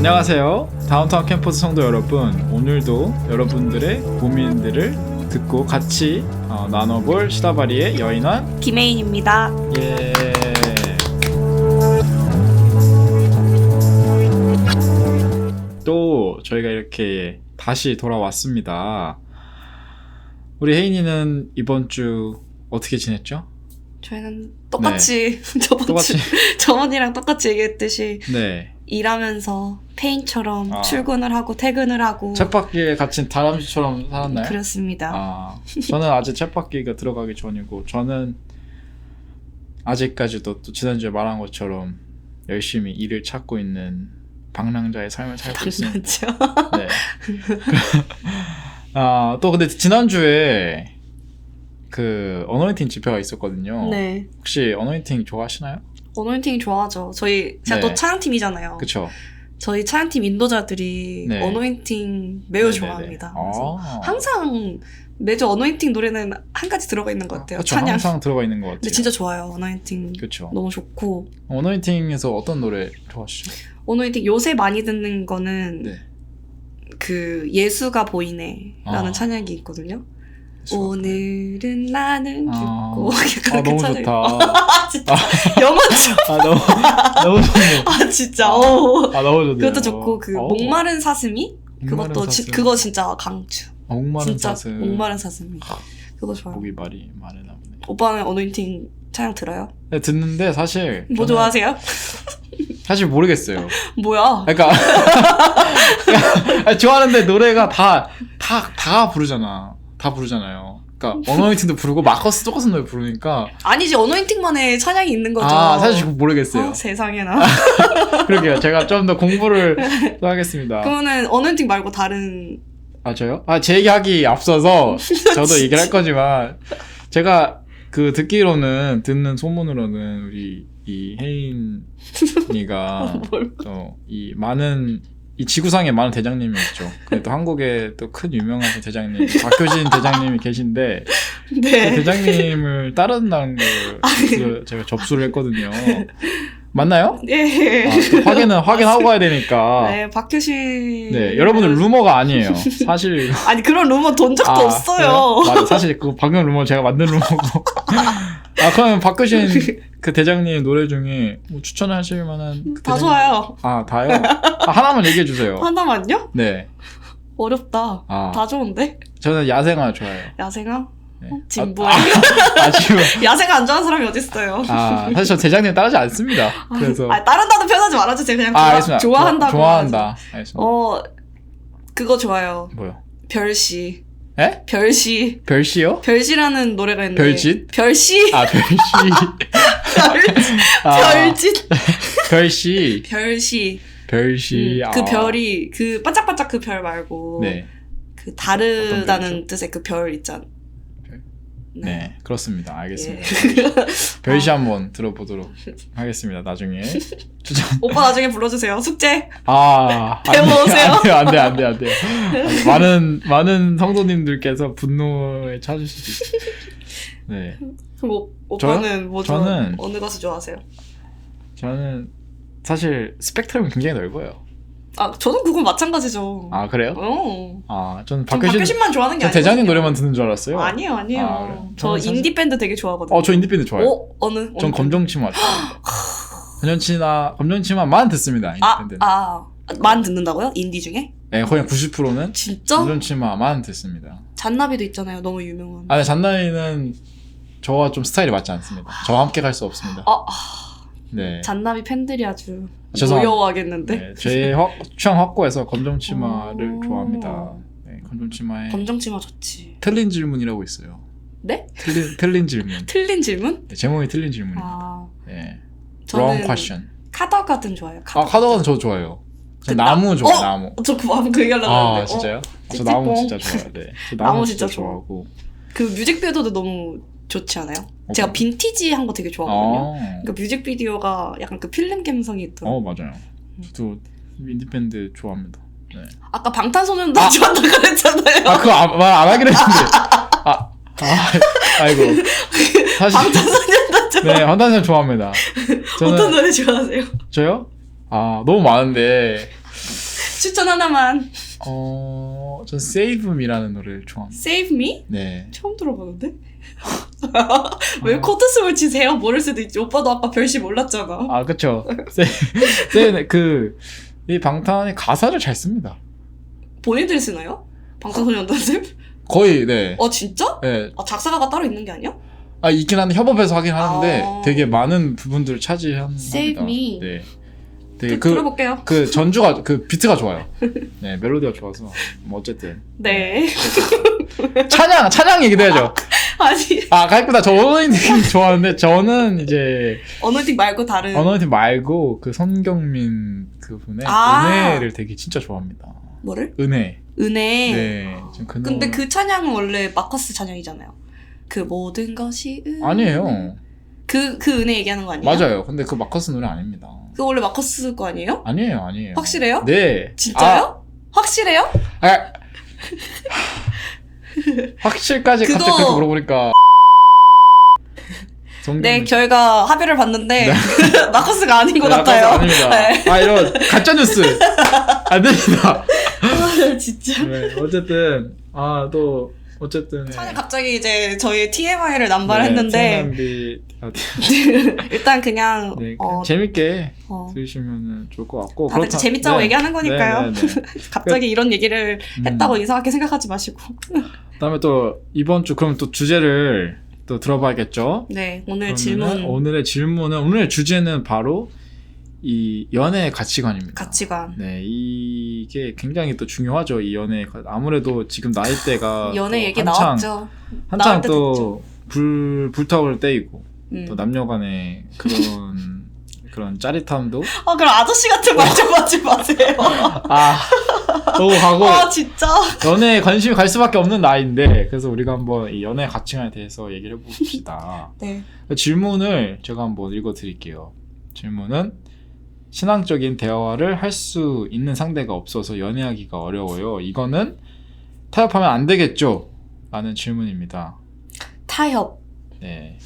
안녕하세요. 다운타운 캠퍼스 성도 여러분, 오늘도 여러분들의 고민들을 듣고 같이 나눠볼 시다바리의 여인원 김혜인입니다. 예. 또 저희가 이렇게 다시 돌아왔습니다. 우리 혜인이는 이번 주 어떻게 지냈죠? 저희는 똑같이 저번이랑 똑같이 얘기했듯이 네. 일하면서 페인처럼 출근을 하고 퇴근을 하고 쳇바퀴에 갇힌 다람쥐처럼 살았나요? 그렇습니다. 저는 아직 쳇바퀴가 들어가기 전이고, 저는 아직까지도 또 지난주에 말한 것처럼 열심히 일을 찾고 있는 방랑자의 삶을 살고 있습니다. 네. 또 근데 지난주에 그 어노인팅 집회가 있었거든요. 네. 혹시 어노인팅 좋아하시나요? 어노인팅 좋아하죠. 제가 또 찬양팀이잖아요. 그쵸. 저희 찬양팀 인도자들이 어노인팅 매우 좋아합니다. 항상 매주 어노인팅 노래는 한 가지 들어가 있는 것 같아요. 그쵸, 찬양. 항상 들어가 있는 것 같아요. 근데 진짜 좋아요. 어노인팅. 그쵸. 너무 좋고. 어노인팅에서 어떤 노래 좋아하시죠? 어노인팅 요새 많이 듣는 거는 그 예수가 보이네라는 찬양이 있거든요. 오늘은 나는 죽고 약간 너무 찬양이. 좋다. 진짜 영어죠. 너무 좋네. 진짜. 너무 좋네요. 그것도 좋고 그 목마른 사슴이 그것도 그거 진짜 강추. 목마른 진짜 사슴. 목마른 사슴이. 그거 좋아요. 목이 말이 많으나 보네. 오빠는 어노인팅 찬양 들어요? 네, 듣는데 사실 뭐 좋아하세요? 사실 모르겠어요. 뭐야? 그러니까 좋아하는데 노래가 다 부르잖아. 다 부르잖아요. 그러니까 어노인팅도 부르고 마커스 똑같은 노래 부르니까. 아니지, 어노인팅만의 찬양이 있는 거죠. 사실 모르겠어요. 세상에나. 그러게요. 제가 좀 더 공부를 또 하겠습니다. 그러면은 어노인팅 말고 다른. 저요? 제 얘기하기 앞서서 저도 얘기를 할 거지만, 제가 듣는 소문으로는 우리 이 혜인이가 이 지구상에 많은 대장님이 있죠. 그래도 한국에 또 큰 유명한 대장님, 박효신 대장님이 계신데, 그 대장님을 따른다는 걸 제가 접수를 했거든요. 맞나요? 네. 확인하고 가야 되니까. 네, 박효신. 네, 여러분들 루머가 아니에요. 사실. 아니, 그런 루머 돈 적도 없어요. 맞아. 사실 방금 루머 제가 만든 루머고. 그러면 박효신 그 대장님 노래 중에 뭐 추천하실 만한. 다 좋아요. 다요? 하나만 얘기해 주세요. 하나만요? 네. 어렵다. 다 좋은데? 저는 야생화 좋아해요. 야생화? 네. 진보야. 지금. 야생 안 좋아하는 사람이 어딨어요. 사실 저 대장님 따르지 않습니다. 그래서. 따른다는 표현하지 말아주세요. 그냥 좋아한다고. 좋아한다. 알겠습니다. 그거 좋아요. 뭐요? 별시. 에? 별시. 별시요? 별시라는 노래가 있는데. 별짓? 별시. 별짓. 별시. 별시. 별시. 그 별이 그 반짝반짝 그 별 말고. 네. 그 다르다는 뜻의 그 별 있잖아. 네, 그렇습니다. 알겠습니다. 별시 한번 들어보도록 하겠습니다. 나중에. 오빠 나중에 불러주세요. 숙제. 배워오세요. 안 돼. 많은 성도님들께서 분노에 찾을 수도 있어요. 네. 그럼 오빠는 뭐 저는 어느 가수 좋아하세요? 저는 사실 스펙트럼이 굉장히 넓어요. 저는 그건 마찬가지죠. 그래요? 저는 박효신만 좋아하는 게 아니에요. 대장님 노래만 듣는 줄 알았어요. 아니에요. 저 인디 밴드 되게 좋아하거든요. 저 인디 밴드 좋아해요. 어느? 전 검정치마 좋아합니다. 검정치마만 듣습니다. 인디 밴드는. 만 듣는다고요? 인디 중에? 네, 거의 90%는 진짜? 검정치마만 듣습니다. 잔나비도 있잖아요. 너무 유명한. 네, 잔나비는 저와 좀 스타일이 맞지 않습니다. 저와 함께 갈 수 없습니다. 네. 잔나비 팬들이 아주 노여워하겠는데. 네, 제 취향 확고해서 검정치마를 좋아합니다. 네, 검정치마 좋지. 틀린 질문이라고 있어요. 네? 틀린 질문. 틀린 질문? 네, 제목이 틀린 질문입니다. 네. Wrong question. 카더가든 좋아요. 카더가든 저도 좋아해요. 저 나무 좋아해요. 나무. 저 그 얘기하려고 했는데. 진짜요? 저 나무 진짜 좋아해요. 네. 저 나무 진짜 좋아하고. 그 뮤직비디오도 너무 좋지 않아요? 제가 빈티지한 거 되게 좋아하거든요. 그러니까 뮤직비디오가 약간 그 필름 감성이 있더라고요. 맞아요. 저도 인디밴드 좋아합니다. 네. 아까 방탄소년단 좋아한다고 그랬잖아요. 그거 말 안 하기로 했는데. 아이고. 사실 방탄소년단 좋아. 네, 방탄소년단 좋아합니다. 어떤 노래 좋아하세요? 저요? 너무 많은데 추천 하나만. 전 Save Me라는 노래를 좋아합니다. Save Me? 네. 처음 들어보는데? 왜 코드숨을 치세요? 모를 수도 있지. 오빠도 아까 별시 몰랐잖아. 아, 그쵸. 이 방탄이 가사를 잘 씁니다. 본인들이 쓰나요? 방탄소년단들? 거의, 네. 진짜? 네. 작사가가 따로 있는 게 아니야? 있긴 한데 협업해서 하긴 하는데 되게 많은 부분들을 차지하는 Save Me. 네. 되게 들어볼게요. 전주가 비트가 좋아요. 네, 멜로디가 좋아서 어쨌든. 네. 찬양 얘기도 해야죠. 아니. 가입니다. 저 언어인팅 좋아하는데 저는 이제 언어인팅 말고 다른. 언어인팅 말고 그 손경민 그분의 은혜를 되게 진짜 좋아합니다. 뭐를? 은혜. 네. 근데 그 찬양은 원래 마커스 찬양이잖아요. 그 모든 것이 은혜. 아니에요. 그 은혜 얘기하는 거 아니에요? 맞아요. 근데 그 마커스 노래 아닙니다. 그거 원래 마커스 거 아니에요? 아니에요. 확실해요? 네. 진짜요? 확실해요? 확실까지 갑자기 그렇게 물어보니까. 네, 저희가 합의를 봤는데 네. 마커스가 아닌 것 같아요. 아닙니다. 네. 이런 가짜 뉴스 안 됩니다. 진짜. 네, 어쨌든 어쨌든 찬이 갑자기 이제 저희 TMI를 남발했는데 일단 그냥 재밌게 들으시면 좋을 것 같고 다들 재밌자고 얘기하는 거니까요. 갑자기 이런 얘기를 했다고 이상하게 생각하지 마시고. 그다음에 또 이번 주 그럼 또 주제를 또 들어봐야겠죠. 네, 오늘의 질문은 오늘의 주제는 바로 이 연애의 가치관입니다. 가치관. 네, 이게 굉장히 또 중요하죠. 이 연애 아무래도 지금 나이대가 연애 얘기 나왔죠. 한창 또 불타오를 때이고 또 남녀간의 그런 짜릿함도. 그럼 아저씨 같은 말 좀 하지 마세요. 너무 가고. 진짜. 연애에 관심이 갈 수밖에 없는 나이인데 그래서 우리가 한번 이 연애 가치관에 대해서 얘기를 해봅시다. 네. 질문을 제가 한번 읽어드릴게요. 질문은 신앙적인 대화를 할 수 있는 상대가 없어서 연애하기가 어려워요. 이거는 타협하면 안 되겠죠? 라는 질문입니다. 타협. 네.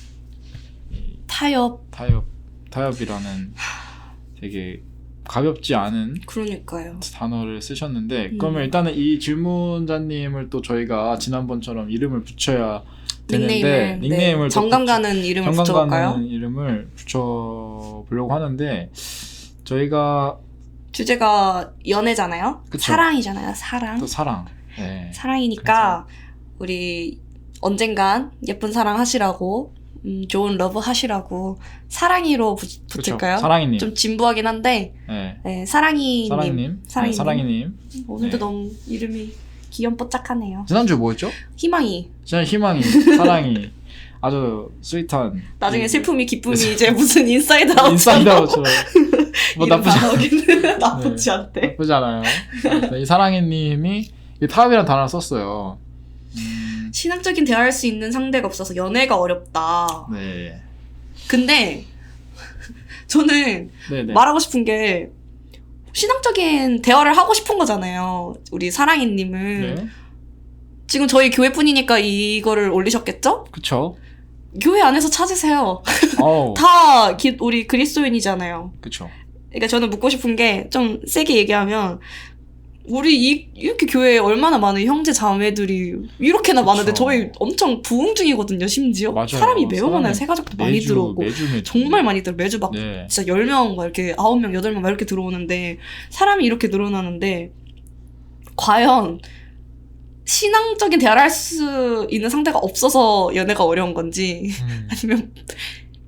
타협이라는 되게 가볍지 않은 그러니까요. 단어를 쓰셨는데 그러면 일단은 이 질문자님을 또 저희가 지난번처럼 이름을 붙여야 되는데 닉네임을 정감 가는 이름을 붙여볼까요? 정감 가는 이름을 붙여보려고 하는데 저희가 주제가 연애잖아요. 그쵸? 사랑이잖아요. 사랑. 또 사랑. 네. 사랑이니까 우리 언젠간 예쁜 사랑 하시라고 좋은 러브 하시라고 사랑이로 붙을까요? 사랑이님. 좀 진부하긴 한데 네, 사랑이님. 사랑이님. 오늘도 너무 이름이 귀염뽀짝하네요. 지난주 뭐였죠? 희망이. 사랑이. 아주 스윗한. 나중에 슬픔이 기쁨이 이제 무슨 인사이드 아웃처럼. 뭐 나쁘지 않대. 나쁘지 않아요. 이 사랑이님이 이 타협이라는 단어를 썼어요. 신앙적인 대화할 수 있는 상대가 없어서 연애가 어렵다. 네. 근데 저는 말하고 싶은 게 신앙적인 대화를 하고 싶은 거잖아요. 우리 사랑이님은. 네. 지금 저희 교회뿐이니까 이거를 올리셨겠죠? 그쵸. 교회 안에서 찾으세요. 다 우리 그리스도인이잖아요. 그쵸. 그러니까 저는 묻고 싶은 게 좀 세게 얘기하면 우리 이렇게 교회에 얼마나 많은 형제 자매들이 이렇게나 많은데 저희 엄청 부흥 중이거든요. 심지어 맞아요. 사람이 매우 많아요. 새가족도 많이 들어오고 매주. 정말 많이 들어. 매주 막 진짜 10명 막 이렇게 9명 8명 막 이렇게 들어오는데 사람이 이렇게 늘어나는데 과연 신앙적인 대화를 할 수 있는 상대가 없어서 연애가 어려운 건지 아니면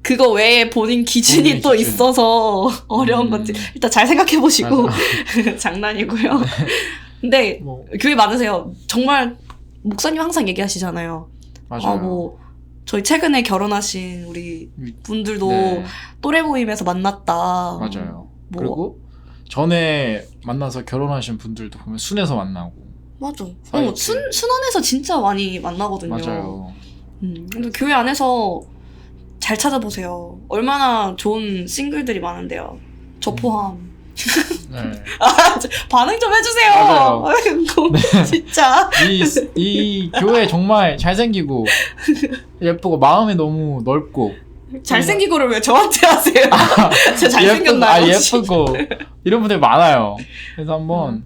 그거 외에 본인 기준이 또 있어서 어려운 건지 일단 잘 생각해 보시고 장난이고요. 근데 교회 많으세요. 정말 목사님 항상 얘기하시잖아요. 맞아요. 저희 최근에 결혼하신 우리 분들도 또래 모임에서 만났다. 맞아요. 그리고 전에 만나서 결혼하신 분들도 보면 순에서 만나고. 맞아. 순안에서 진짜 많이 만나거든요. 맞아요. 근데 교회 안에서 잘 찾아보세요. 얼마나 좋은 싱글들이 많은데요. 저 포함. 반응 좀 해주세요. 아이고, 진짜. 이 교회 정말 잘생기고 예쁘고 마음이 너무 넓고 잘생기고를 왜 저한테 하세요? 제가 잘생겼나요? 이런 분들이 많아요. 그래서 한번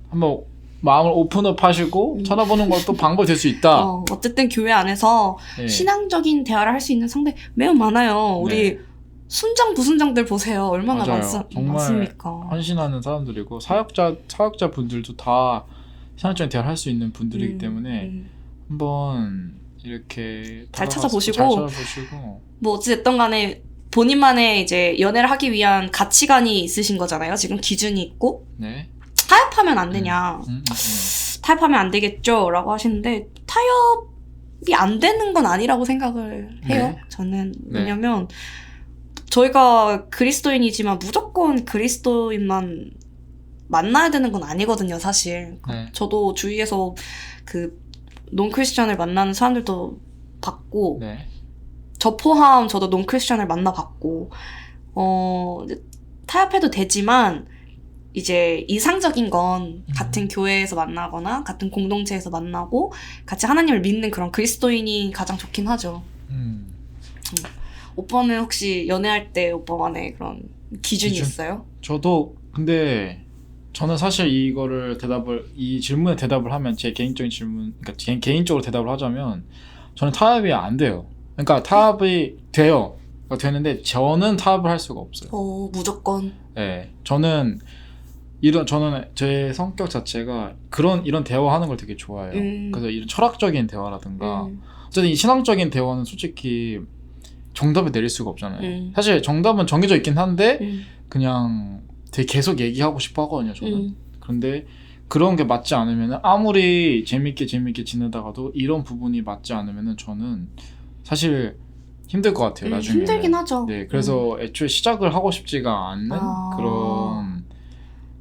마음을 오픈업 하시고 쳐다보는 것도 방법이 될 수 있다. 어쨌든 교회 안에서 네. 신앙적인 대화를 할 수 있는 상대 매우 많아요. 우리 네. 순장 부순장들 보세요. 얼마나 맞아요. 정말 많습니까? 헌신하는 사람들이고 사역자 분들도 다 신앙적인 대화를 할 수 있는 분들이기 때문에 한번 이렇게 잘 찾아보시고 뭐 어찌됐든 간에 본인만의 이제 연애를 하기 위한 가치관이 있으신 거잖아요. 지금 기준이 있고 네. 타협하면 안 되냐. 타협하면 안 되겠죠 라고 하시는데 타협이 안 되는 건 아니라고 생각을 해요. 네. 저는. 네. 왜냐면 저희가 그리스도인이지만 무조건 그리스도인만 만나야 되는 건 아니거든요, 사실. 네. 저도 주위에서 그 논크리스천을 만나는 사람들도 봤고 네. 저 포함 저도 논크리스천을 만나봤고 타협해도 되지만 이제 이상적인 건 같은 교회에서 만나거나 같은 공동체에서 만나고 같이 하나님을 믿는 그런 그리스도인이 가장 좋긴 하죠. 오빠는 혹시 연애할 때 오빠만의 그런 기준이 있어요? 저도 근데 저는 사실 이 질문에 대답을 하면 제 개인적인 질문, 그러니까 개인적으로 대답을 하자면 저는 타협이 안 돼요. 그러니까 타협이 돼요. 그러니까 되는데 저는 타협을 할 수가 없어요. 무조건. 네, 저는 제 성격 자체가 이런 대화하는 걸 되게 좋아해요. 그래서 이런 철학적인 대화라든가 어쨌든 이 신앙적인 대화는 솔직히 정답을 내릴 수가 없잖아요. 사실 정답은 정해져 있긴 한데 그냥 되게 계속 얘기하고 싶어 하거든요, 저는. 그런데 그런 게 맞지 않으면 아무리 재밌게 지내다가도 이런 부분이 맞지 않으면 저는 사실 힘들 것 같아요, 나중에. 힘들긴 하죠. 네, 그래서 애초에 시작을 하고 싶지가 않는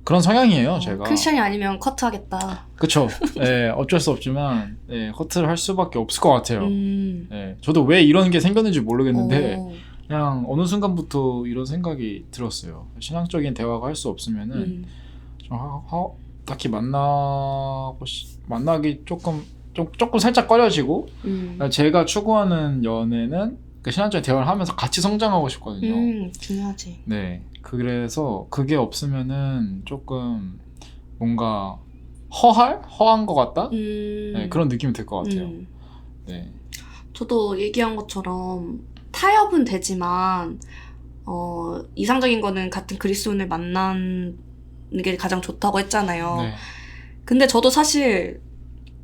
그런 성향이에요, 제가. 크리스천이 아니면 커트하겠다. 그쵸. 네, 어쩔 수 없지만 네, 커트를 할 수밖에 없을 것 같아요. 네, 저도 왜 이런 게 생겼는지 모르겠는데 그냥 어느 순간부터 이런 생각이 들었어요. 신앙적인 대화가 할 수 없으면은 딱히 만나기 조금 살짝 꺼려지고 제가 추구하는 연애는 그 신앙적인 대화를 하면서 같이 성장하고 싶거든요. 중요하지. 네, 그래서 그게 없으면은 조금 뭔가 허한 것 같다? 네, 그런 느낌이 들 것 같아요. 네. 저도 얘기한 것처럼 타협은 되지만 이상적인 거는 같은 그리스도인을 만나는 게 가장 좋다고 했잖아요. 네. 근데 저도 사실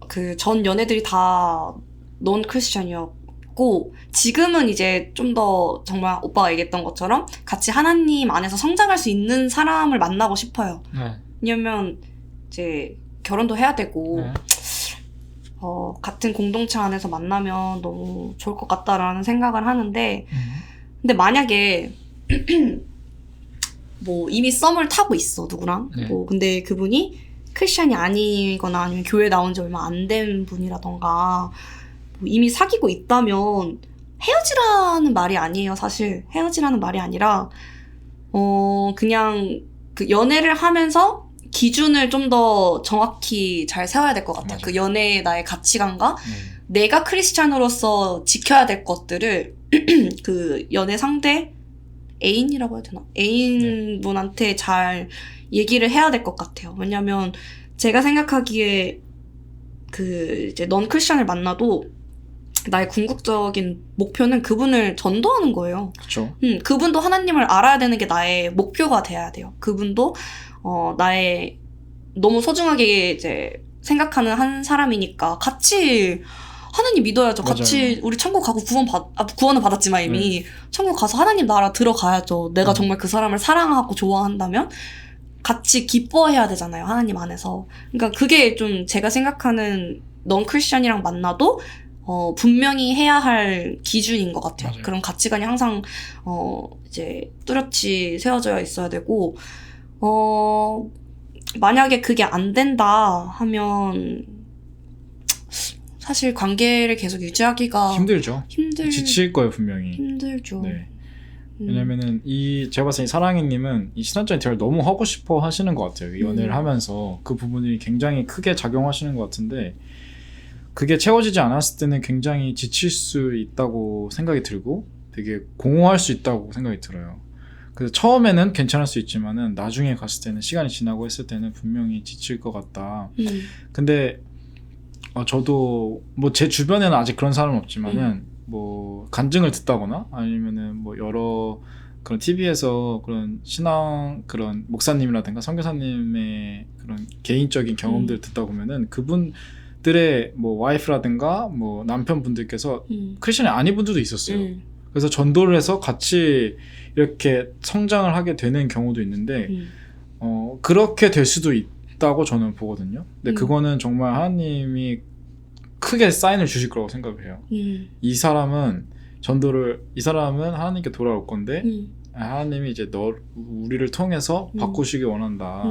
그 전 연애들이 다 논 크리스천이었고 지금은 이제 좀 더 정말 오빠가 얘기했던 것처럼 같이 하나님 안에서 성장할 수 있는 사람을 만나고 싶어요. 네. 왜냐면 이제 결혼도 해야 되고 네. 같은 공동체 안에서 만나면 너무 좋을 것 같다라는 생각을 하는데 근데 만약에 뭐 이미 썸을 타고 있어 누구랑 네. 뭐 근데 그분이 크리스천이 아니거나 아니면 교회 나온 지 얼마 안 된 분이라던가 뭐 이미 사귀고 있다면 헤어지라는 말이 아니에요. 사실 헤어지라는 말이 아니라 그냥 그 연애를 하면서 기준을 좀 더 정확히 잘 세워야 될 것 같아요. 맞아요. 그 연애의 나의 가치관과 내가 크리스찬으로서 지켜야 될 것들을 그 연애 상대 애인이라고 해야 되나? 애인분한테 잘 얘기를 해야 될 것 같아요. 왜냐면 제가 생각하기에 그 이제 넌 크리스찬을 만나도 나의 궁극적인 목표는 그분을 전도하는 거예요. 그렇죠. 그분도 하나님을 알아야 되는 게 나의 목표가 돼야 돼요. 그분도 나의 너무 소중하게 이제 생각하는 한 사람이니까 같이 하나님 믿어야죠. 맞아요. 같이 우리 천국 가고 구원은 받았지만 이미 천국 가서 하나님 나라 들어가야죠. 내가 정말 그 사람을 사랑하고 좋아한다면 같이 기뻐해야 되잖아요. 하나님 안에서. 그러니까 그게 좀 제가 생각하는 넌 크리스천이랑 만나도 분명히 해야 할 기준인 것 같아요. 맞아요. 그런 가치관이 항상 이제 뚜렷이 세워져 있어야 되고 만약에 그게 안 된다 하면 사실 관계를 계속 유지하기가 힘들죠. 지칠 거예요, 분명히. 힘들죠. 네. 왜냐면은 제가 봤을 때 사랑이님은 이 신앙적인 대화를 너무 하고 싶어 하시는 것 같아요. 이 연애를 하면서 그 부분이 굉장히 크게 작용하시는 것 같은데 그게 채워지지 않았을 때는 굉장히 지칠 수 있다고 생각이 들고 되게 공허할 수 있다고 생각이 들어요. 그래서 처음에는 괜찮을 수 있지만은 나중에 갔을 때는 시간이 지나고 했을 때는 분명히 지칠 것 같다. 근데 저도 뭐 제 주변에는 아직 그런 사람은 없지만은 뭐 간증을 듣다거나 아니면은 뭐 여러 그런 TV에서 그런 신앙 그런 목사님이라든가 선교사님의 그런 개인적인 경험들을 듣다 보면은 그분들의 뭐 와이프라든가 뭐 남편분들께서 크리스천이 아닌 분들도 있었어요. 그래서 전도를 해서 같이 이렇게 성장을 하게 되는 경우도 있는데 그렇게 될 수도 있다고 저는 보거든요. 근데 그거는 정말 하나님이 크게 사인을 주실 거라고 생각을 해요. 이 사람은 하나님께 돌아올 건데 하나님이 이제 우리를 통해서 바꾸시길 원한다.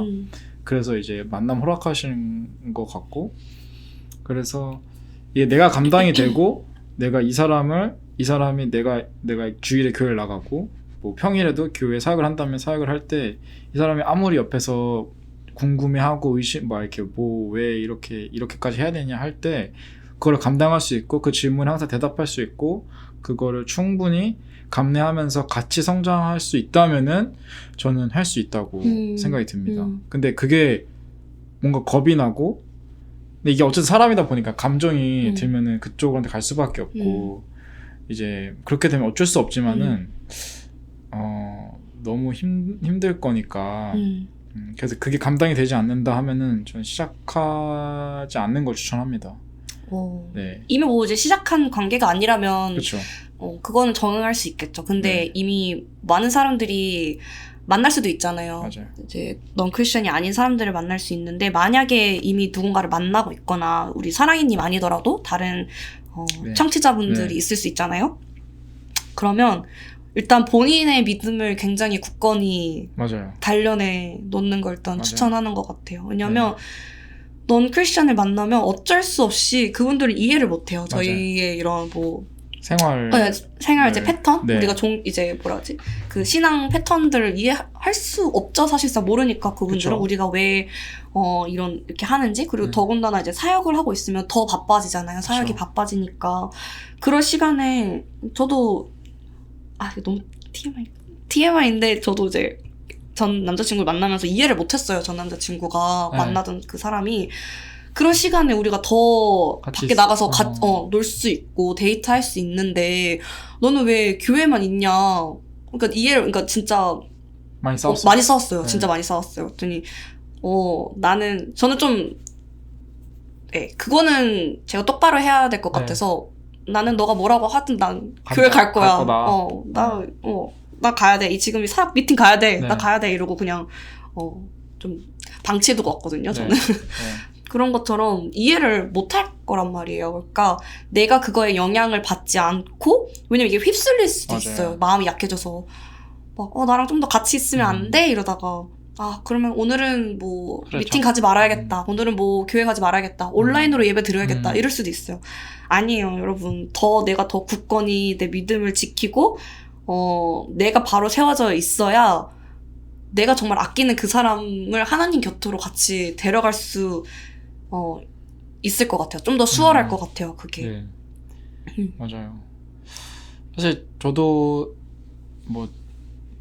그래서 이제 만남 허락하시는 것 같고, 그래서 이게 내가 감당이 되고 내가 이 사람이 내가 주일에 교회를 나가고 뭐 평일에도 교회 사역을 한다면 사역을 할 때 이 사람이 아무리 옆에서 궁금해하고 의심 막 이렇게 뭐 왜 이렇게까지 해야 되냐 할 때 그걸 감당할 수 있고 그 질문에 항상 대답할 수 있고 그거를 충분히 감내하면서 같이 성장할 수 있다면은 저는 할 수 있다고 생각이 듭니다. 근데 그게 뭔가 겁이 나고 근데 이게 어쨌든 사람이다 보니까 감정이 들면은 그쪽한테 갈 수밖에 없고 이제 그렇게 되면 어쩔 수 없지만은 너무 힘들 거니까 그래서 그게 감당이 되지 않는다 하면은 저는 시작하지 않는 걸 추천합니다. 네. 이미 뭐 이제 시작한 관계가 아니라면 그렇죠. 그거는 정응할 수 있겠죠. 근데 이미 많은 사람들이 만날 수도 있잖아요. 맞아요. 이제 넌 크리스천이 아닌 사람들을 만날 수 있는데 만약에 이미 누군가를 만나고 있거나 우리 사랑이님 아니더라도 다른 청취자분들이 있을 수 있잖아요. 그러면 일단 본인의 믿음을 굉장히 굳건히 맞아요. 단련해 놓는 걸 일단 추천하는 것 같아요. 왜냐면 넌 크리스천을 만나면 어쩔 수 없이 그분들은 이해를 못해요. 저희의 이런 뭐 생활 이제 패턴? 우리가 이제 뭐라지? 그 신앙 패턴들을 이해할 수 없죠. 사실상 모르니까 그분들은 그쵸. 우리가 왜 이런 이렇게 하는지 그리고 더군다나 이제 사역을 하고 있으면 더 바빠지잖아요. 사역이 그쵸. 바빠지니까 그럴 시간에 저도 이거 너무 TMI인데 저도 이제 전 남자친구를 만나면서 이해를 못했어요. 전 남자친구가 만나던 그 사람이 그런 시간에 우리가 더 밖에 나가서 놀 수 있고 데이트할 수 있는데 너는 왜 교회만 있냐? 그러니까 진짜 많이 싸웠어요. 많이 싸웠어요. 진짜 많이 싸웠어요. 그랬더니 저는 좀 그거는 제가 똑바로 해야 될 것 같아서 나는 너가 뭐라고 하든 난 교회 갈 거야. 나 가야 돼. 지금 사역 미팅 가야 돼. 나 가야 돼. 이러고 그냥 좀 방치해두고 왔거든요. 저는. 그런 것처럼 이해를 못할 거란 말이에요. 그러니까 내가 그거에 영향을 받지 않고 왜냐면 이게 휩쓸릴 수도 있어요. 마음이 약해져서 막 나랑 좀 더 같이 있으면 안 돼? 이러다가 그러면 오늘은 뭐 미팅 가지 말아야겠다. 오늘은 뭐 교회 가지 말아야겠다. 온라인으로 예배 드려야겠다. 이럴 수도 있어요. 아니에요, 여러분. 내가 더 굳건히 내 믿음을 지키고 내가 바로 세워져 있어야 내가 정말 아끼는 그 사람을 하나님 곁으로 같이 데려갈 수 있을 것 같아요. 좀 더 수월할 것 같아요, 그게. 맞아요. 사실 저도 뭐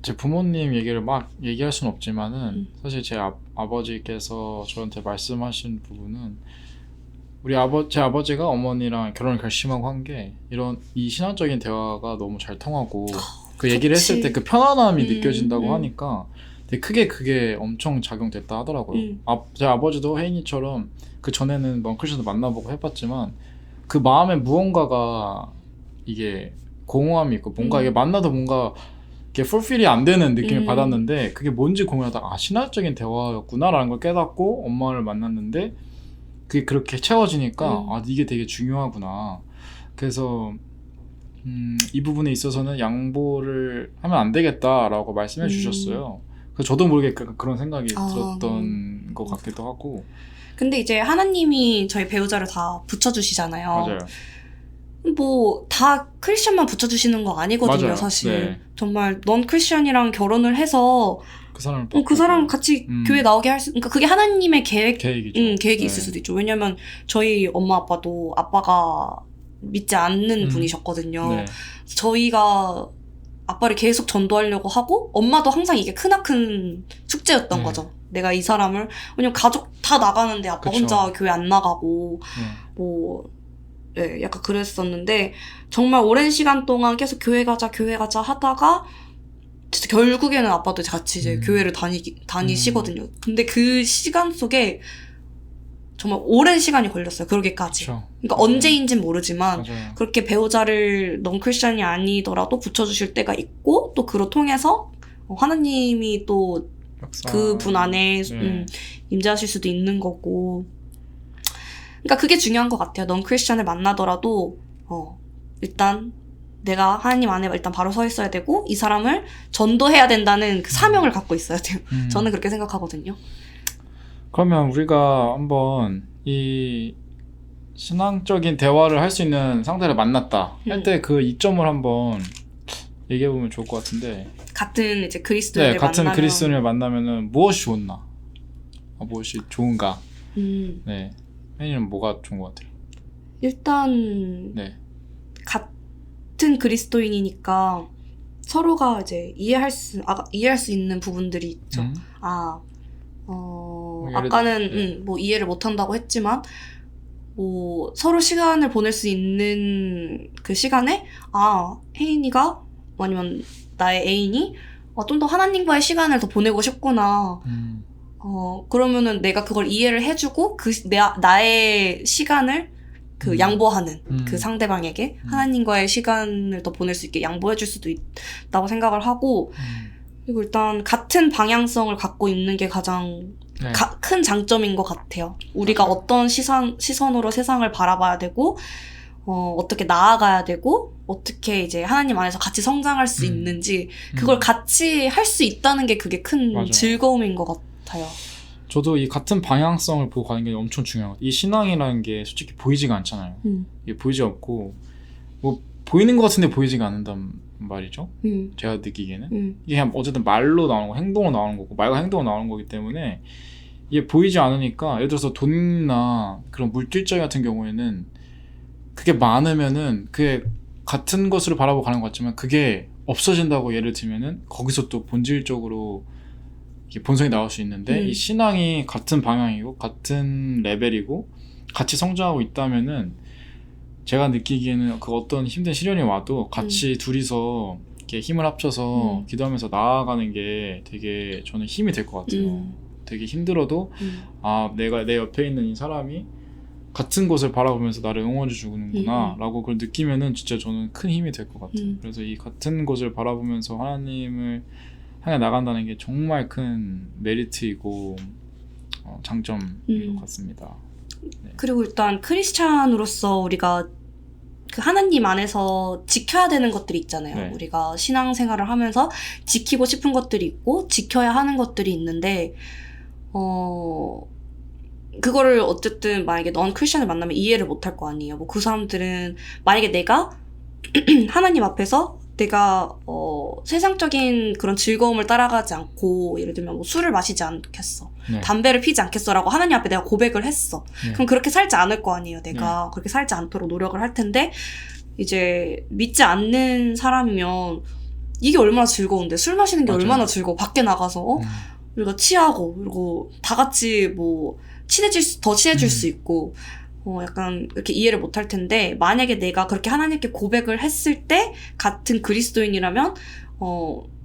제 부모님 얘기를 막 얘기할 수는 없지만은 사실 제 아버지께서 저한테 말씀하신 부분은 제 아버지가 어머니랑 결혼을 결심하고 한 게 이 신앙적인 대화가 너무 잘 통하고 그 얘기를 했을 때 그 편안함이 느껴진다고 하니까 되게 크게 그게 엄청 작용됐다 하더라고요. 제 아버지도 혜인이처럼 그 전에는 넌크리스천도 만나보고 해봤지만 그 마음에 무언가가 이게 공허함이 있고 뭔가 이게 만나도 뭔가 이게 풀필이 안 되는 느낌을 받았는데 그게 뭔지 고민하다가 신학적인 대화였구나라는 걸 깨닫고 엄마를 만났는데 그게 그렇게 채워지니까 이게 되게 중요하구나. 그래서 이 부분에 있어서는 양보를 하면 안 되겠다라고 말씀해 주셨어요. 그래서 저도 모르게 그런 생각이 들었던 것 같기도 하고. 근데 이제 하나님이 저희 배우자를 다 붙여주시잖아요. 맞아요. 뭐 다 크리스천만 붙여주시는 거 아니거든요. 맞아요. 사실 정말 넌 크리스천이랑 결혼을 해서 그 사람 같이 교회 나오게 그러니까 그게 하나님의 계획이죠. 계획이 있을 수도 있죠. 왜냐면 저희 엄마 아빠도 아빠가 믿지 않는 분이셨거든요. 저희가 아빠를 계속 전도하려고 하고 엄마도 항상 이게 크나큰 숙제였던 거죠. 내가 이 사람을 왜냐면 가족 다 나가는데 아빠 그쵸. 혼자 교회 안 나가고 뭐 약간 그랬었는데 정말 오랜 시간 동안 계속 교회 가자 하다가 진짜 결국에는 아빠도 같이 이제 교회를 다니시거든요. 근데 그 시간 속에 정말 오랜 시간이 걸렸어요. 그러기까지. 그쵸. 그러니까 언제인지는 모르지만 맞아요. 그렇게 배우자를 넌 크리스천이 아니더라도 붙여주실 때가 있고 또 그로 통해서 하나님이 또 그 분 안에 임재하실 수도 있는 거고. 그러니까 그게 중요한 것 같아요. 넌 크리스천을 만나더라도 일단 내가 하나님 안에 일단 바로 서 있어야 되고 이 사람을 전도해야 된다는 그 사명을 갖고 있어야 돼요. 저는 그렇게 생각하거든요. 그러면 우리가 한번 이 신앙적인 대화를 할 수 있는 상대를 만났다 할 때 그 이점을 한번 얘기해보면 좋을 것 같은데. 같은 이제 그리스도인을 같은 만나면 그리스도인을 만나면은 무엇이 좋나? 무엇이 좋은가? 네. 혜니는 뭐가 좋은 것 같아요? 일단 같은 그리스도인이니까 서로가 이제 이해할 수 있는 부분들이 있죠. 아까는 뭐 이해를 못 한다고 했지만 뭐 서로 시간을 보낼 수 있는 그 시간에 혜인이가 아니면 나의 애인이 좀 더 하나님과의 시간을 더 보내고 싶구나. 그러면은 내가 그걸 이해를 해주고 나의 시간을 양보하는 그 상대방에게 하나님과의 시간을 더 보낼 수 있게 양보해줄 수도 있다고 생각을 하고 그리고 일단 같은 방향성을 갖고 있는 게 가장 큰 장점인 것 같아요. 우리가 어떤 시선으로 세상을 바라봐야 되고 어떻게 나아가야 되고 어떻게 이제 하나님 안에서 같이 성장할 수 있는지 그걸 같이 할 수 있다는 게 그게 큰 맞아요. 즐거움인 것 같아요. 저도 이 같은 방향성을 보고 가는 게 엄청 중요한 것 같아요. 이 신앙이라는 게 솔직히 보이지가 않잖아요. 이게 보이지 않고 뭐 보이는 것 같은데 보이지가 않는단 말이죠. 제가 느끼기에는 이게 그냥 어쨌든 말로 나오는 거, 행동으로 나오는 거고 말과 행동으로 나오는 거기 때문에 이게 보이지 않으니까 예를 들어서 돈이나 그런 물질적 같은 경우에는 그게 많으면은 그게 같은 것으로 바라보고 가는 것 같지만 그게 없어진다고 예를 들면은 거기서 또 본질적으로 본성이 나올 수 있는데 이 신앙이 같은 방향이고 같은 레벨이고 같이 성장하고 있다면은 제가 느끼기에는 그 어떤 힘든 시련이 와도 같이 둘이서 이렇게 힘을 합쳐서 기도하면서 나아가는 게 되게 저는 힘이 될 것 같아요. 되게 힘들어도 내가 내 옆에 있는 이 사람이 같은 곳을 바라보면서 나를 응원해 주는구나 라고 그걸 느끼면은 진짜 저는 큰 힘이 될 것 같아요. 그래서 이 같은 곳을 바라보면서 하나님을 향해 나간다는 게 정말 큰 메리트이고 장점인 것 같습니다. 네. 그리고 일단 크리스찬으로서 우리가 그 하나님 안에서 지켜야 되는 것들이 있잖아요. 우리가 신앙생활을 하면서 지키고 싶은 것들이 있고 지켜야 하는 것들이 있는데 그거를 어쨌든 만약에 넌 크리스찬을 만나면 이해를 못할 거 아니에요. 뭐 그 사람들은 만약에 내가 하나님 앞에서 내가 세상적인 그런 즐거움을 따라가지 않고 예를 들면 뭐 술을 마시지 않겠어. 담배를 피지 않겠어라고 하나님 앞에 내가 고백을 했어. 그럼 그렇게 살지 않을 거 아니에요. 내가 그렇게 살지 않도록 노력을 할 텐데 이제 믿지 않는 사람이면 이게 얼마나 즐거운데 술 마시는 게 얼마나 즐거워. 밖에 나가서 우리가 취하고 그리고 다 같이 뭐 더 친해질 수 있고 약간 이렇게 이해를 못할 텐데 만약에 내가 그렇게 하나님께 고백을 했을 때 같은 그리스도인이라면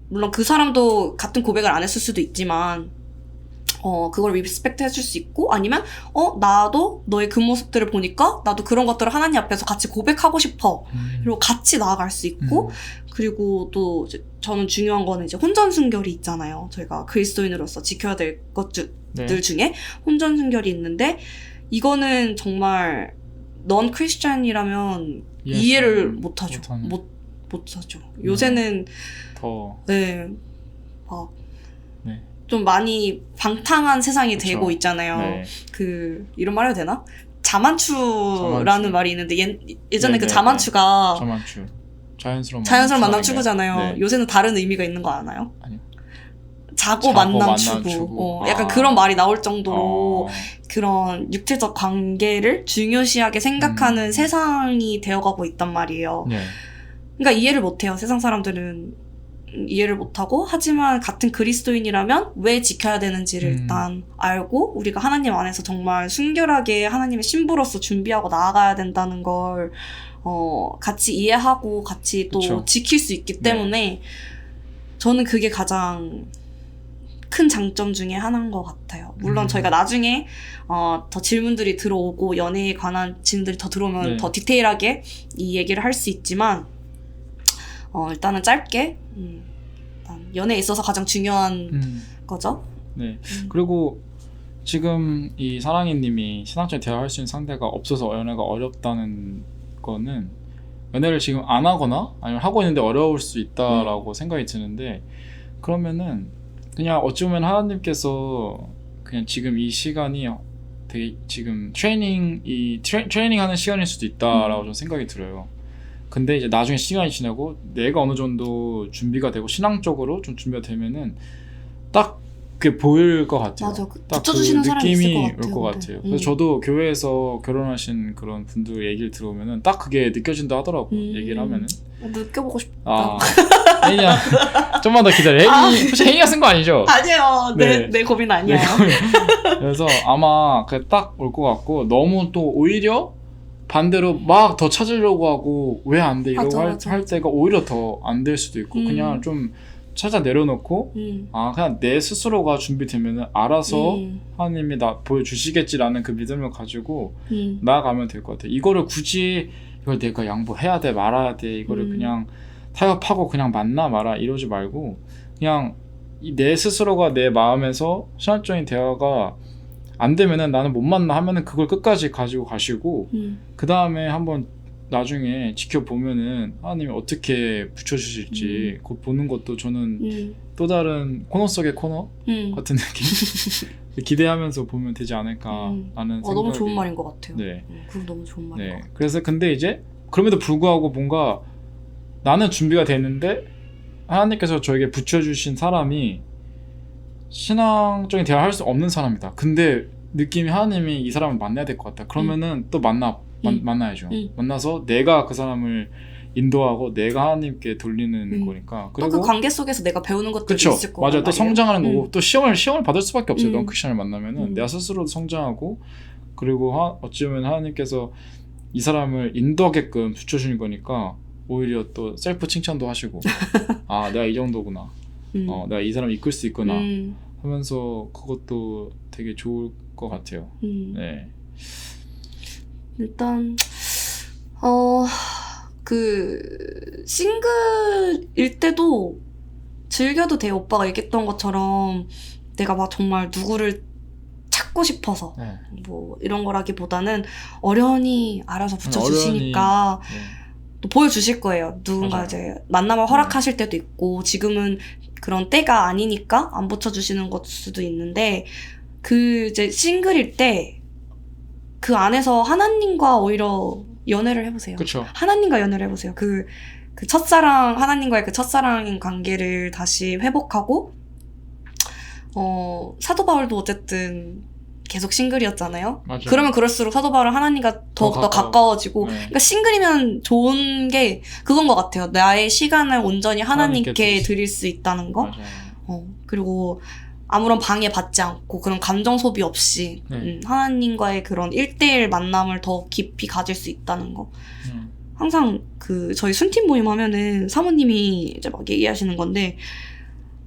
물론 그 사람도 같은 고백을 안 했을 수도 있지만 그걸 리스펙트 해줄 수 있고 아니면 나도 너의 그 모습들을 보니까 나도 그런 것들을 하나님 앞에서 같이 고백하고 싶어 그리고 같이 나아갈 수 있고 그리고 또 이제 저는 중요한 거는 이제 혼전순결이 있잖아요. 저희가 그리스도인으로서 지켜야 될 것들 중에 혼전순결이 있는데 이거는 정말 넌 크리스찬이라면 이해를 못하죠. 못하죠. 요새는 좀 많이 방탕한 세상이 되고 있잖아요. 이런 말 해도 되나? 자만추라는 말이 있는데 예전에 그 자만추가 자연스러운 만남 추구잖아요. 요새는 다른 의미가 있는 거 아나요? 아니요. 자고 만남 추구. 약간 그런 말이 나올 정도로 그런 육체적 관계를 중요시하게 생각하는 세상이 되어가고 있단 말이에요. 그러니까 이해를 못해요. 세상 사람들은 이해를 못하고 하지만 같은 그리스도인이라면 왜 지켜야 되는지를 일단 알고 우리가 하나님 안에서 정말 순결하게 하나님의 신부로서 준비하고 나아가야 된다는 걸 같이 이해하고 같이 또 그쵸. 지킬 수 있기 때문에 저는 그게 가장 큰 장점 중에 하나인 것 같아요. 물론 저희가 나중에 더 질문들이 들어오고 연애에 관한 질문들이 더 들어오면 네. 더 디테일하게 이 얘기를 할 수 있지만 일단은 짧게 일단 연애에 있어서 가장 중요한 거죠. 네. 그리고 지금 이 사랑이님이 신앙적인 대화할 수 있는 상대가 없어서 연애가 어렵다는 거는 연애를 지금 안 하거나 아니면 하고 있는데 어려울 수 있다라고 생각이 드는데 그러면은 그냥 어찌 보면 하나님께서 그냥 지금 이 시간이 되게 지금 트레이닝하는 시간일 수도 있다라고 좀 생각이 들어요. 근데 이제 나중에 시간이 지나고 내가 어느 정도 준비가 되고 신앙적으로 좀 준비가 되면은 딱 그게 보일 것 같아요. 맞아. 딱 붙여주시는 사람이 있을 것 느낌이 같아요. 올 것 같아요. 그래서 저도 교회에서 결혼하신 그런 분들 얘기를 들어보면은 딱 그게 느껴진다 하더라고. 얘기를 하면은. 느껴보고 싶다. 아, 혜인이야, 좀만 더 기다려. 혹시 혜인이가 쓴 거 아니죠? 아니에요. 네. 내 고민 아니에요. 그래서 아마 딱 올 것 같고 너무 또 오히려 반대로 막 더 찾으려고 하고 왜 안 돼 이러고 할 때가 오히려 더 안 될 수도 있고 그냥 좀 찾아 내려놓고 그냥 내 스스로가 준비되면은 알아서 하나님이 나 보여주시겠지라는 그 믿음을 가지고 나아가면 될 것 같아요. 이거를 굳이 이걸 내가 양보해야 돼 말아야 돼 이거를 그냥 타협하고 그냥 만나 마라 이러지 말고 그냥 내 스스로가 내 마음에서 신앙적인 대화가 안 되면은 나는 못 만나 하면은 그걸 끝까지 가지고 가시고 그 다음에 한번 나중에 지켜보면은 하나님이 어떻게 붙여주실지 곧 보는 것도 저는 또 다른 코너 속의 코너 같은 느낌 기대하면서 보면 되지 않을까 라는 생각이 너무 좋은 말인 것 같아요. 네. 그건 너무 좋은 말인 것 같아요. 그래서 근데 이제 그럼에도 불구하고 뭔가 나는 준비가 됐는데 하나님께서 저에게 붙여주신 사람이 신앙적인 대화를 할 수 없는 사람이다. 근데 느낌이 하나님이 이 사람을 만나야 될 것 같다. 그러면은 또 만나야죠. 만나서 내가 그 사람을 인도하고 내가 하나님께 돌리는 거니까. 그리고 또 그 관계 속에서 내가 배우는 것들이 있을 거고. 맞아요. 또 성장하는 거고 또 시험을 받을 수밖에 없어요. 넌 크리스천을 만나면은 내가 스스로도 성장하고 그리고 어찌 보면 하나님께서 이 사람을 인도하게끔 붙여주는 거니까 오히려 또 셀프 칭찬도 하시고 내가 이 정도구나. 내가 이 사람 이끌 수 있구나 하면서 그것도 되게 좋을 것 같아요. 네. 일단 그 싱글일 때도 즐겨도 돼요. 오빠가 얘기했던 것처럼 내가 막 정말 누구를 찾고 싶어서 뭐 이런 거라기보다는 어련히 알아서 붙여주시니까 또 보여주실 거예요. 누군가 맞아요. 이제 만남을 허락하실 때도 있고 지금은 그런 때가 아니니까 안 붙여주시는 것 수도 있는데 그 이제 싱글일 때 그 안에서 하나님과 오히려 연애를 해보세요. 그쵸. 하나님과 연애를 해보세요. 그 첫사랑 하나님과의 그 첫사랑인 관계를 다시 회복하고 사도 바울도 어쨌든 계속 싱글이었잖아요. 맞아요. 그러면 그럴수록 사도 바울은 하나님과 더욱더 가까워지고 그러니까 싱글이면 좋은 게 그건 것 같아요. 나의 시간을 온전히 하나님께 드릴 수 있다는 거. 그리고 아무런 방해받지 않고 그런 감정 소비 없이 하나님과의 그런 1대1 만남을 더 깊이 가질 수 있다는 거. 항상 그 저희 순팀 모임 하면은 사모님이 이제 막 얘기하시는 건데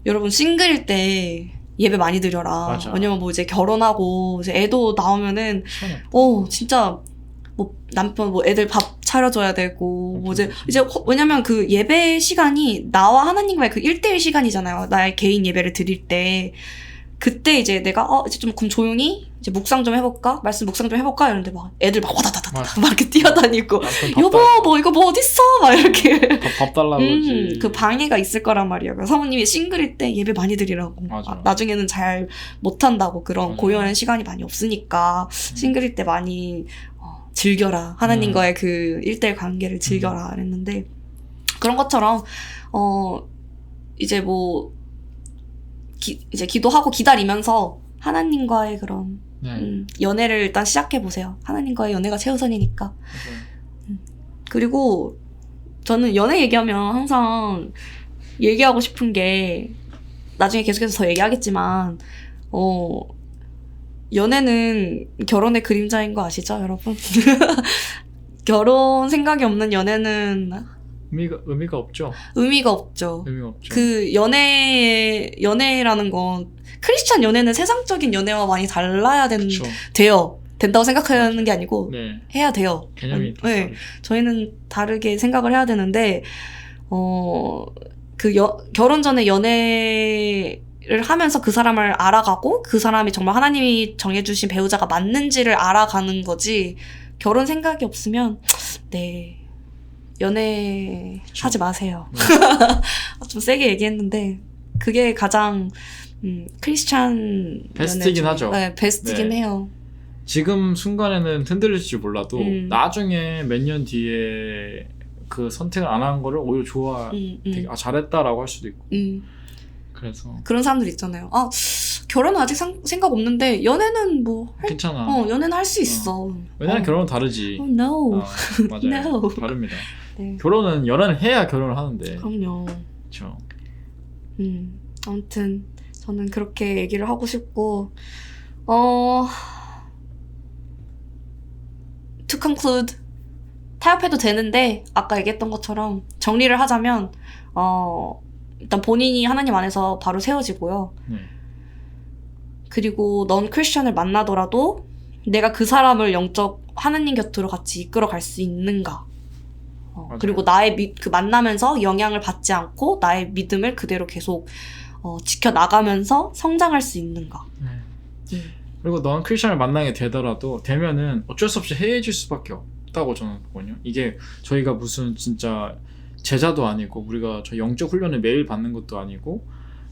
여러분 싱글일 때 예배 많이 드려라. 맞아. 왜냐면 뭐 이제 결혼하고 이제 애도 나오면은 진짜 뭐 남편 뭐 애들 밥 차려줘야 되고 뭐 이제 왜냐면 그 예배 시간이 나와 하나님과의 그 1대1 시간이잖아요. 나의 개인 예배를 드릴 때 그때 이제 내가 이제 좀 그럼 조용히 이제 묵상 좀 해볼까? 말씀 묵상 좀 해볼까? 이러는데 막 애들 막 와다다다다 막 이렇게 뛰어다니고 여보 뭐 이거 뭐 어딨어? 막 이렇게 밥 달라고 그러지. 그 방해가 있을 거란 말이에요. 그래서 사모님이 싱글일 때 예배 많이 드리라고. 나중에는 잘 못한다고 그런 고요한 시간이 많이 없으니까 싱글일 때 많이 즐겨라. 하나님과의 그 1대1 관계를 즐겨라. 그랬는데 그런 것처럼 이제 뭐 이제 기도하고 기다리면서 하나님과의 그런 연애를 일단 시작해보세요. 하나님과의 연애가 최우선이니까. 그리고 저는 연애 얘기하면 항상 얘기하고 싶은 게 나중에 계속해서 더 얘기하겠지만 연애는 결혼의 그림자인 거 아시죠, 여러분? 결혼 생각이 없는 연애는 의미가 없죠. 의미가 없죠. 의미가 없죠. 그 연애라는 건 크리스찬 연애는 세상적인 연애와 많이 달라야 된다고 생각하는 게 아니고 네. 해야 돼요. 개념이 네. 저희는 다르게 생각을 해야 되는데 결혼 전에 연애를 하면서 그 사람을 알아가고 그 사람이 정말 하나님이 정해주신 배우자가 맞는지를 알아가는 거지 결혼 생각이 없으면 네 연애 하지 마세요. 좀 세게 얘기했는데 그게 가장 크리스찬 베스트이긴 하죠. 네, 베스트이긴 네. 해요. 지금 순간에는 흔들릴지 몰라도 나중에 몇 년 뒤에 그 선택을 안 한 거를 오히려 되게 잘했다라고 할 수도 있고. 그래서 그런 사람들 있잖아요. 결혼은 아직 생각 없는데 연애는 뭐 괜찮아. 연애는 할 수 있어. 연애랑 결혼은 다르지. No. 맞아요. No. 다릅니다. 네. 연애를 해야 결혼을 하는데. 그럼요. 그렇죠. 아무튼 저는 그렇게 얘기를 하고 싶고 to conclude 타협해도 되는데 아까 얘기했던 것처럼 정리를 하자면 일단 본인이 하나님 안에서 바로 세워지고요. 네. 그리고 넌 크리스천을 만나더라도 내가 그 사람을 영적 하나님 곁으로 같이 이끌어 갈 수 있는가. 그리고 나의 그 만나면서 영향을 받지 않고 나의 믿음을 그대로 계속 지켜나가면서 성장할 수 있는가. 그리고 넌 크리스천을 만나게 되면은 어쩔 수 없이 해해질 수밖에 없다고 저는 보거든요. 이게 저희가 무슨 진짜 제자도 아니고 우리가 저 영적 훈련을 매일 받는 것도 아니고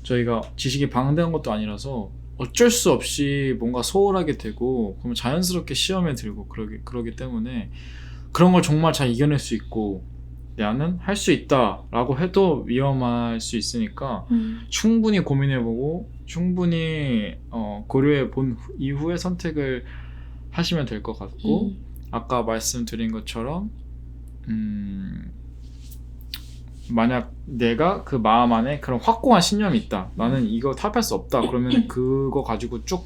저희가 지식이 방대한 것도 아니라서 어쩔 수 없이 뭔가 소홀하게 되고 그러면 자연스럽게 시험에 들고 그러기 때문에 그런 걸 정말 잘 이겨낼 수 있고 나는 할 수 있다라고 해도 위험할 수 있으니까 충분히 고민해보고 충분히 고려해 본 이후에 선택을 하시면 될 것 같고 아까 말씀드린 것처럼 만약 내가 그 마음 안에 그런 확고한 신념이 있다. 나는 이거 타협할 수 없다. 그러면 그거 가지고 쭉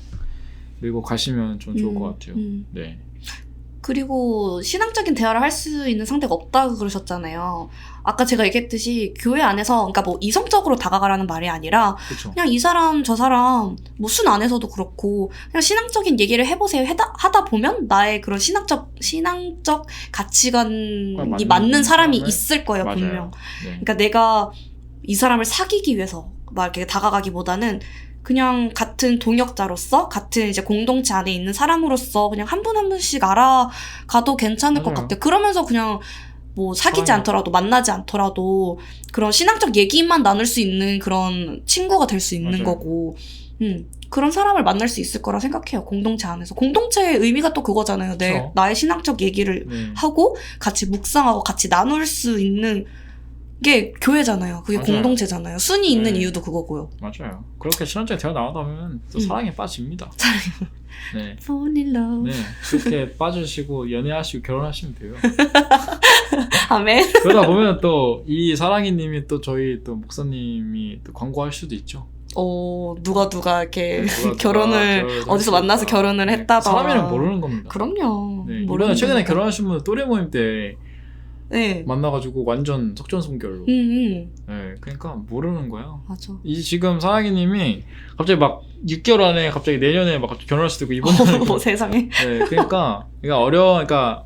밀고 가시면 좀 좋을 것 같아요. 네. 그리고 신앙적인 대화를 할 수 있는 상대가 없다고 그러셨잖아요. 아까 제가 얘기했듯이 교회 안에서 그러니까 뭐 이성적으로 다가가라는 말이 아니라 그쵸. 그냥 이 사람 저 사람 뭐 순 안에서도 그렇고 그냥 신앙적인 얘기를 해보세요. 하다 보면 나의 그런 신앙적 가치관이 맞는 사람이 있을 거예요. 맞아요. 분명. 네. 그러니까 내가 이 사람을 사귀기 위해서 막 이렇게 다가가기보다는 그냥 같은 동역자로서 같은 이제 공동체 안에 있는 사람으로서 그냥 한 분 한 분씩 알아가도 괜찮을 것 같아요. 그러면서 그냥 뭐 사귀지 않더라도 만나지 않더라도 그런 신앙적 얘기만 나눌 수 있는 그런 친구가 될 수 있는 거고 그런 사람을 만날 수 있을 거라 생각해요. 공동체 안에서. 공동체의 의미가 또 그거잖아요. 나의 신앙적 얘기를 하고 같이 묵상하고 같이 나눌 수 있는 게 교회잖아요. 그게 맞아요. 공동체잖아요. 순이 있는 이유도 그거고요. 맞아요. 그렇게 신앙적인 대화 나오다 보면 또 사랑에 빠집니다. 네. Fall in love. 네. 그렇게 빠지시고 연애하시고 결혼하시면 돼요. 아멘. 그러다 보면 또 이 사랑이님이 또 저희 또 목사님이 또 광고할 수도 있죠. 누가 이렇게 결혼을 어디서 만나서 결혼을 했다다. 사람이랑 모르는 겁니다. 그럼요. 네. 이번에 최근에 결혼하신 분은 또래 모임 때 네. 만나가지고 완전 속전속결로. 네, 그러니까 모르는 거야. 맞아. 지금 사랑이님이 갑자기 막 6개월 안에 갑자기 내년에 막 갑자기 결혼할 수도 있고 이번에 세상에. 네, 그러니까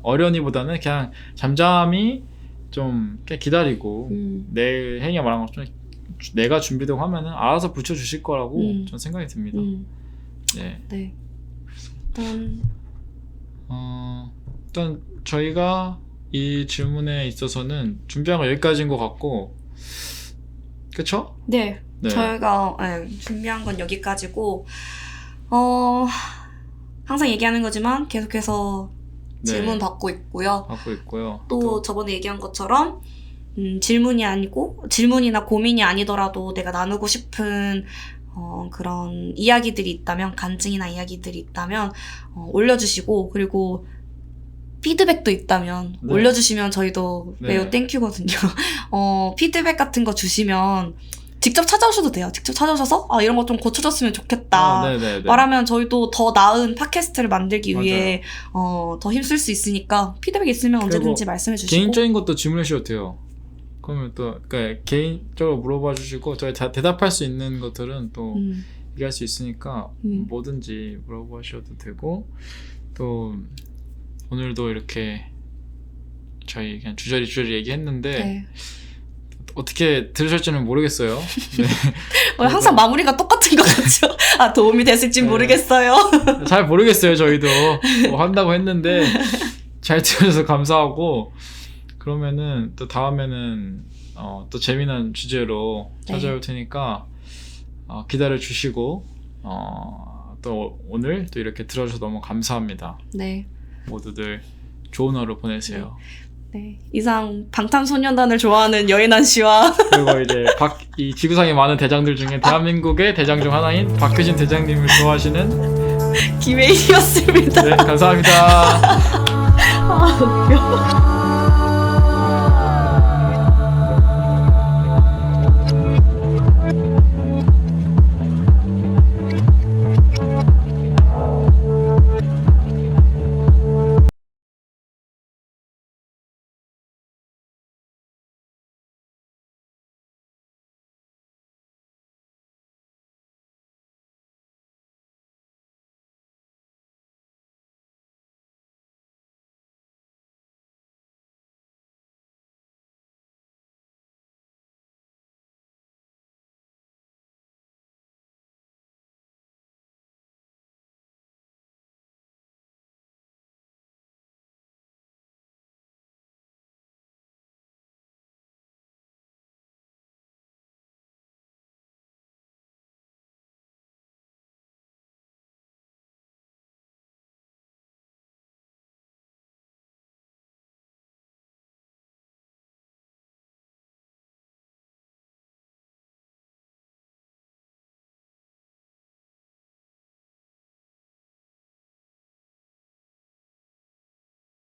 어련히보다는 그냥 잠잠히 좀 기다리고 내 행위가 말한 것처럼 내가 준비되고 하면은 알아서 붙여주실 거라고 전 생각이 듭니다. 네. 네. 일단 저희가 이 질문에 있어서는 준비한 거 여기까지인 것 같고, 그쵸? 네. 저희가 준비한 건 여기까지고, 항상 얘기하는 거지만 계속해서 질문 받고 있고요. 또 저번에 얘기한 것처럼 질문이나 고민이 아니더라도 내가 나누고 싶은 그런 이야기들이 있다면, 간증이나 이야기들이 있다면 올려주시고, 그리고 피드백도 있다면 네. 올려주시면 저희도 네. 매우 땡큐거든요. 피드백 같은 거 주시면 직접 찾아오셔도 돼요. 직접 찾아오셔서 이런 거 좀 고쳐줬으면 좋겠다. 네네네. 말하면 저희도 더 나은 팟캐스트를 만들기 맞아요. 위해 더 힘쓸 수 있으니까 피드백 있으면 언제든지 말씀해 주시고 개인적인 것도 질문해 주셔도 돼요. 그러면 또 그러니까 개인적으로 물어봐 주시고 저희 다 대답할 수 있는 것들은 또 얘기할 수 있으니까 뭐든지 물어봐 주셔도 되고 또 오늘도 이렇게 저희 그냥 주저리 얘기했는데 네. 어떻게 들으실지는 모르겠어요. 네. 항상 마무리가 똑같은 것 같죠? 도움이 됐을지 네. 모르겠어요. 잘 모르겠어요. 저희도 뭐 한다고 했는데 잘 들어줘서 감사하고 그러면은 또 다음에는 또 재미난 주제로 찾아올 테니까 기다려 주시고 또 오늘 또 이렇게 들어주셔서 너무 감사합니다. 네. 모두들 좋은 하루 보내세요. 네. 이상 방탄소년단을 좋아하는 여인한 씨와 그리고 이제 이 지구상에 많은 대장들 중에 대한민국의 대장 중 하나인 박효신 대장님을 좋아하시는 김혜인이었습니다. 네, 감사합니다. 웃겨.